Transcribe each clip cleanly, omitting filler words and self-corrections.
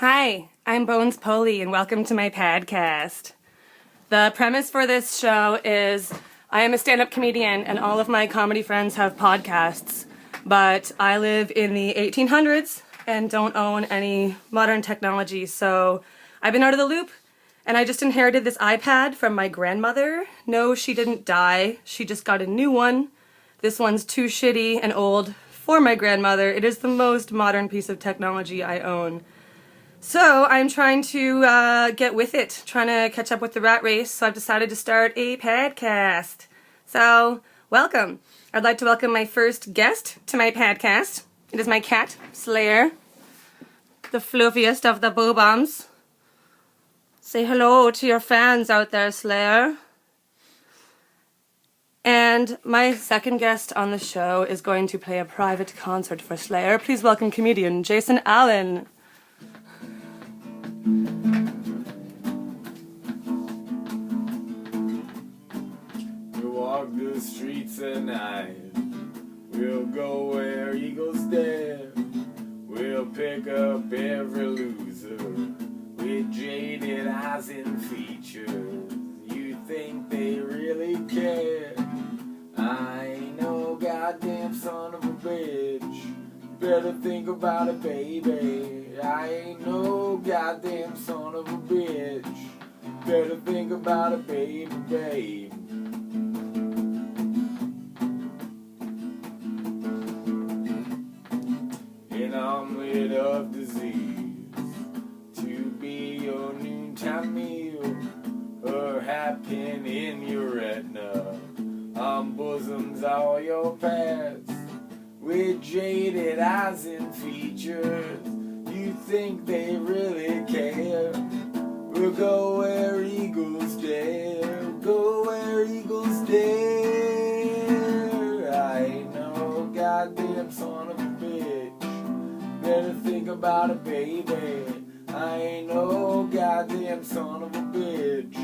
Hi, I'm Bonez Poley, and welcome to my Padcast. The premise for this show is I am a stand-up comedian, and all of my comedy friends have podcasts, but I live in the 1800s and don't own any modern technology, so I've been out of the loop, and I just inherited this iPad from my grandmother. No, she didn't die. She just got a new one. This one's too shitty and old for my grandmother. It is the most modern piece of technology I own. So I'm trying to get with it, trying to catch up with the rat race, so I've decided to start a Padcast. So, welcome. I'd like to welcome my first guest to my Padcast. It is my cat, Slayer, the fluffiest of the boo-bombs. Say hello to your fans out there, Slayer. And my second guest on the show is going to play a private concert for Slayer. Please welcome comedian Jason Allen. We'll walk the streets at night. We'll go where eagles dare. We'll pick up every loser with jaded eyes and features. You think they really care? I ain't no goddamn son of a bitch. Better think about it, baby. I ain't no goddamn son of a bitch. Better think about it, baby, babe. An omelet of disease to be your noontime meal. A hat pin in your retina. Bosoms all your past. With jaded eyes and features, you think they really care? We'll go where eagles dare, go where eagles dare. I ain't no goddamn son of a bitch. Better think about it, baby. I ain't no goddamn son of a bitch.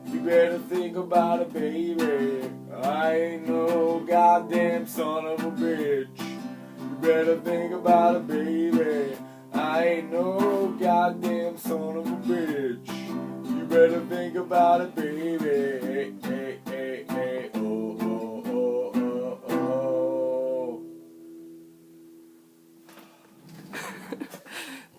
You better think about it, baby. I ain't no goddamn son of a bitch. You better think about it, baby. I ain't no goddamn son of a bitch. You better think about it, baby. Hey, hey, hey, hey, oh, oh, oh, oh, oh.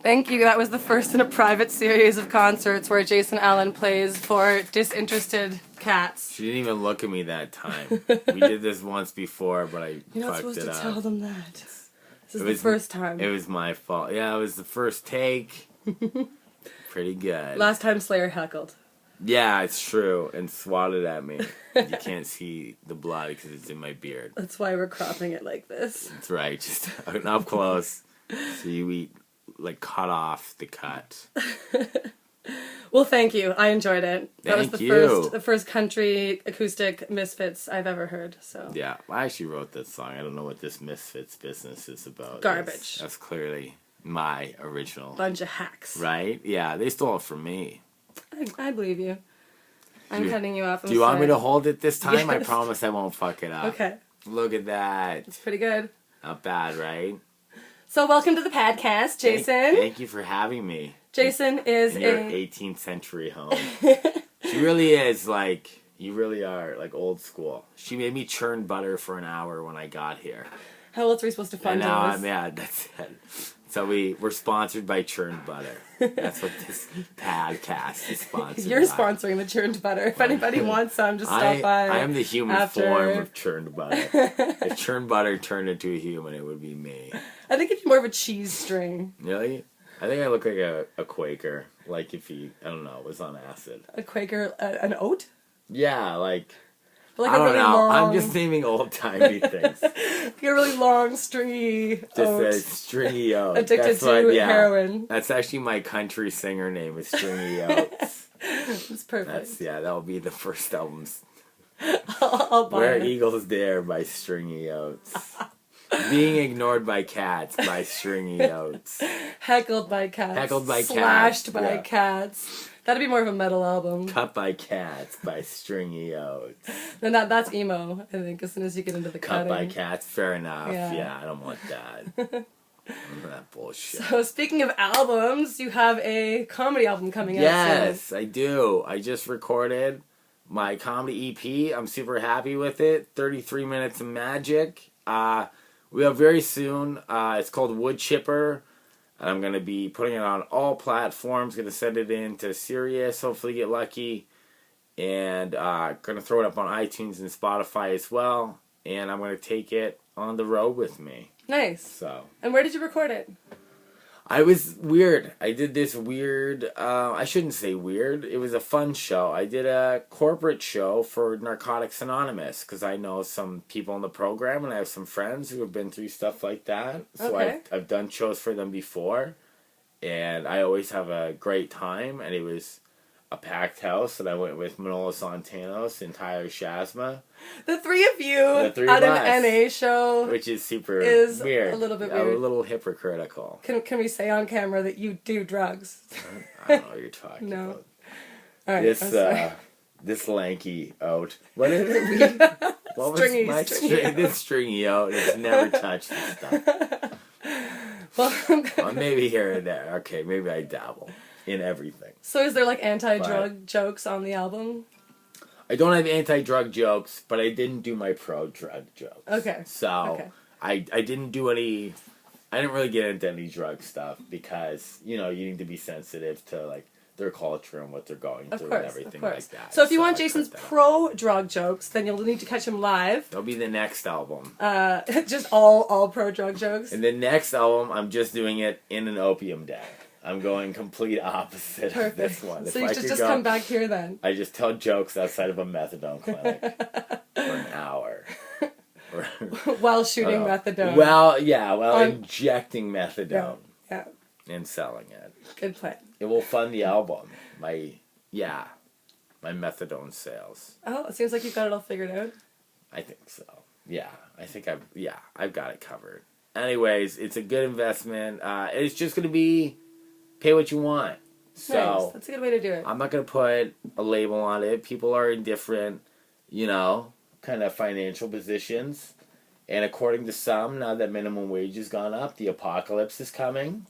Thank you. That was the first in a private series of concerts where Jason Allen plays for disinterested cats. She didn't even look at me that time. We did this once before, but I fucked it up. You're not supposed to tell them that. This is the first time. It was my fault. Yeah, it was the first take. Pretty good. Last time Slayer heckled. Yeah, it's true. And swatted at me. You can't see the blood because it's in my beard. That's why we're cropping it like this. That's right. Just up close. So you cut off the cut. Well, thank you. I enjoyed it. That was Thank you. the first country acoustic Misfits I've ever heard. So yeah, I actually wrote this song. I don't know what this Misfits business is about. Garbage. That's clearly my original. Bunch of hacks. Right? Yeah, they stole it from me. I believe you. I'm cutting you off. Do you want me to hold it this time? Yes. I promise I won't fuck it up. Okay. Look at that. It's pretty good. Not bad, right? So welcome to the Padcast, Jason. Thank you for having me. Jason is in your 18th century home. She really is you really are old school. She made me churn butter for an hour when I got here. How else are we supposed to fund And now this? I'm mad. That's it. So we're sponsored by churned butter. That's what this podcast is sponsored You're by. sponsoring the churned butter. If anybody wants some, just stop by. I am the human after. form of churned butter. If churned butter turned into a human, it would be me. I think it's more of a cheese string. Really? I think I look like a Quaker. Like if he, I don't know, was on acid. A Quaker, an oat? Yeah, But I a don't really know. long, I'm just naming old-timey things. like a really long, stringy Just oat. a stringy oat. Addicted to heroin. That's actually my country singer name is Stringy Oats. It's perfect. That'll be the first album's. I'll buy Where it. Eagles Dare by Stringy Oats. Being Ignored by Cats by Stringy Oats. Heckled by cats. Heckled by Slashed cats, by yeah. cats. That'd be more of a metal album. Cut by Cats by Stringy Oats. Then that's emo, I think, as soon as you get into the Cut cutting. by Cats, fair enough. Yeah. Yeah, I don't want that. That bullshit. So speaking of albums, you have a comedy album coming out soon. Yes, I do. I just recorded my comedy EP. I'm super happy with it. 33 minutes of magic. We have very soon. It's called Wood Chipper. I'm going to be putting it on all platforms. Going to send it in to Sirius. Hopefully get lucky. And going to throw it up on iTunes and Spotify as well. And I'm going to take it on the road with me. Nice. So. And where did you record it? I was weird. I did this weird, I shouldn't say weird. It was a fun show. I did a corporate show for Narcotics Anonymous because I know some people in the program and I have some friends who have been through stuff like that. So Okay. I've done shows for them before and I always have a great time. And it was a packed house and I went with Manolo Santanos and Tyler Shazma. The three of you The three at of an us. NA show. Which is super Is weird. a little bit A weird. little hypocritical. Can we say on camera that you do drugs? I don't know what you're talking No. about. All right, This I'm sorry. this lanky oat. What did it read? What was Stringy, my stringy oat. this stringy oat has never touched this stuff. Well, Maybe here and there. Okay, maybe I dabble in everything. so is there like anti-drug jokes on the album? I don't have anti-drug jokes, but I didn't do my pro-drug jokes. Okay. So Okay. I didn't do any. I didn't really get into any drug stuff because you need to be sensitive to like their culture and what they're going Of through course, and everything of course. like that. So if you want I Jason's cut that out. pro-drug jokes, then you'll need to catch him live. That'll be the next album. Just all pro-drug jokes. And the next album, I'm just doing it in an opium den. I'm going complete opposite of this one. So If you I just could go, come back here then. I just tell jokes outside of a methadone clinic for an hour. While shooting methadone. While injecting methadone Yeah, and selling it. good plan. It will fund the album. My methadone sales. Oh, it seems like you've got it all figured out. I think so. Yeah, I've got it covered. Anyways, it's a good investment. It's just going to be pay what you want. So Nice. That's a good way to do it. I'm not going to put a label on it. People are in different, kind of financial positions. And according to some, now that minimum wage has gone up, the apocalypse is coming.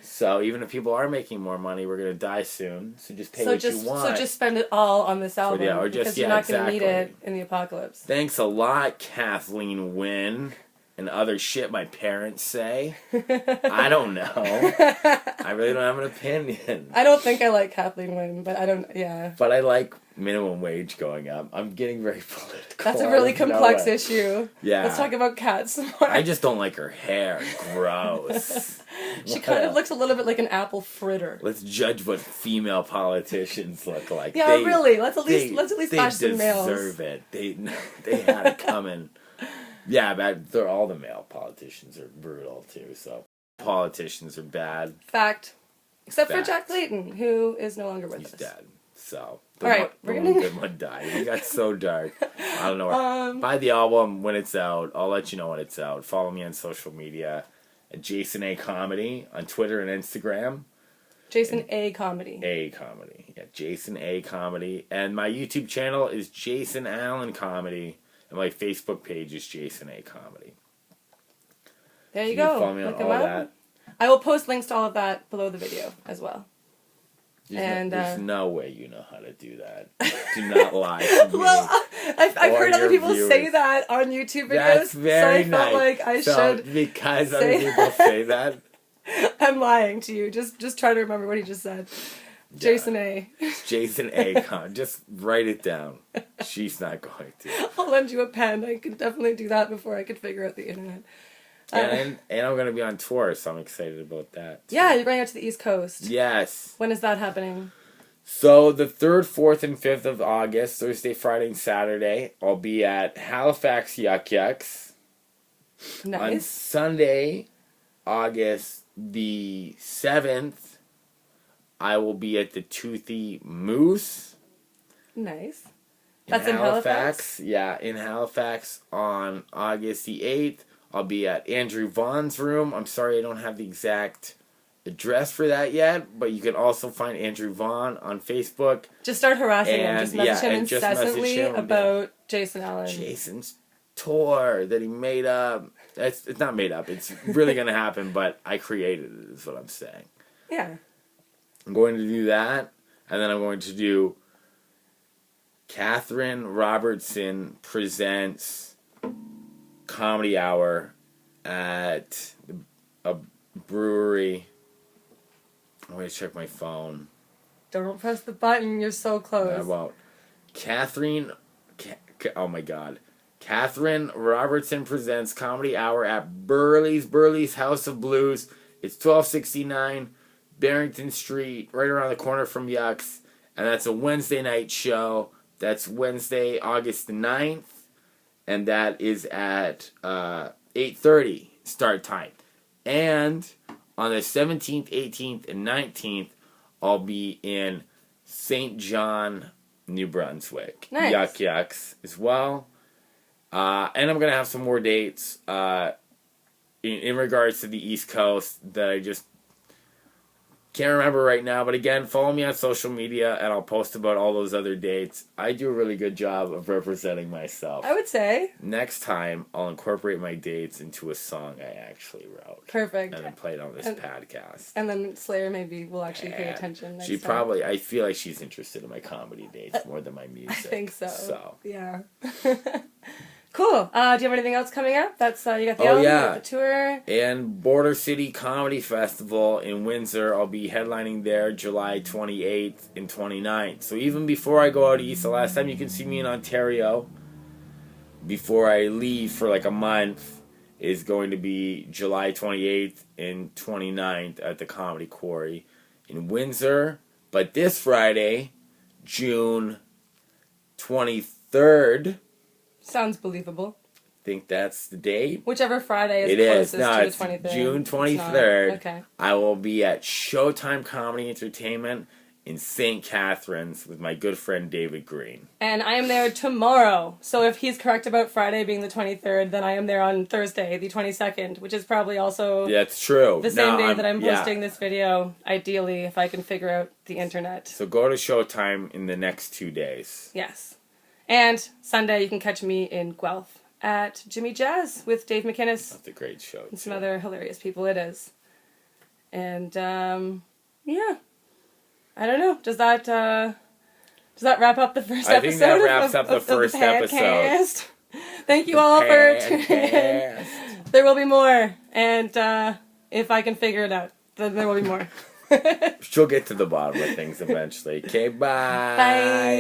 So even if people are making more money, we're going to die soon. So just pay what you want. So just spend it all on this album because you're not going to need it in the apocalypse. Thanks a lot, Kathleen Wynne. And other shit my parents say. I don't know. I really don't have an opinion. I don't think I like Kathleen Wynne, but I don't, yeah. But I like minimum wage going up. I'm getting very political. That's a really complex issue. Yeah. Let's talk about cats some more. I just don't like her hair. Gross. She kind of looks a little bit like an apple fritter. Let's judge what female politicians look like. Yeah, really. Let's at least bash some males. They deserve it. They had it coming. Yeah, but all the male politicians are brutal too. So politicians are bad. Fact. Except for Fact. Jack Clayton, who is no longer with He's us. dead. So All right, the good one died. He got so dark. I don't know. Buy the album when it's out. I'll let you know when it's out. Follow me on social media at Jason A Comedy on Twitter and Instagram. Jason A Comedy. A Comedy. Yeah, Jason A Comedy. And my YouTube channel is Jason Allen Comedy. And my Facebook page is Jason A Comedy. There you So go. follow me on Look him all up. that. I will post links to all of that below the video as well. There's no way you know how to do that. Do not lie to me. Well, I've heard Or other your people say viewers. that on YouTube videos. That's very so I felt nice. like I should. Because say other people say that. I'm lying to you. Just try to remember what he just said. Jason A. Jason A. Just write it down. She's not going to. I'll lend you a pen. I could definitely do that before I could figure out the internet. And I'm going to be on tour, so I'm excited about that. Too. Yeah, you're going out to the East Coast. Yes. When is that happening? So the 3rd, 4th, and 5th of August, Thursday, Friday, and Saturday, I'll be at Halifax Yuck Yucks. On Nice. Sunday, August the 7th, I will be at the Toothy Moose. Nice. That's in Halifax? Yeah, in Halifax on August the 8th. I'll be at Andrew Vaughn's room. I'm sorry I don't have the exact address for that yet, but you can also find Andrew Vaughn on Facebook. Just start harassing him. And, Just message him and just message incessantly him about Jason Allen. Jason's tour that he made up. It's not made up. It's really going to happen, but I created it, is what I'm saying. Yeah. I'm going to do that, and then I'm going to do Catherine Robertson presents Comedy Hour at a brewery. I'm going to check my phone. Don't press the button. You're so close. I won't. Oh my God. Catherine Robertson presents Comedy Hour at Burley's House of Blues. It's 1269 Barrington Street, right around the corner from Yucks. And that's a Wednesday night show. That's Wednesday, August the 9th. And that is at 8:30 start time. And on the 17th, 18th, and 19th, I'll be in St. John, New Brunswick. Nice. Yucks as well. And I'm going to have some more dates in regards to the East Coast that I just can't remember right now. But again, follow me on social media, and I'll post about all those other dates. I do a really good job of representing myself. I would say. Next time, I'll incorporate my dates into a song I actually wrote. Perfect. And then play it on this podcast. And then Slayer maybe will actually pay attention next She time. probably, I feel like she's interested in my comedy dates more than my music. I think so. So. Yeah. Cool. Do you have anything else coming up? That's you got the album, you got the tour. And Border City Comedy Festival in Windsor. I'll be headlining there July 28th and 29th. So even before I go out east, the last time you can see me in Ontario, before I leave for like a month, is going to be July 28th and 29th at the Comedy Quarry in Windsor. But this Friday, June 23rd... Sounds believable. I think that's the date. Whichever Friday is closest to the 23rd. June 23rd. Okay. I will be at Showtime Comedy Entertainment in St. Catharines with my good friend David Green. And I am there tomorrow. So if he's correct about Friday being the 23rd, then I am there on Thursday, the 22nd, which is probably also that's true. The same day that I'm posting this video, ideally, if I can figure out the internet. So go to Showtime in the next 2 days. Yes. And Sunday, you can catch me in Guelph at Jimmy Jazz with Dave McInnes. That's a great show. And some other hilarious people it is. And, yeah. I don't know. Does that wrap up the first episode? I think that wraps up the first episode. Thank you all for tuning in. There will be more. And if I can figure it out, then there will be more. She'll get to the bottom of things eventually. Okay, bye. Bye.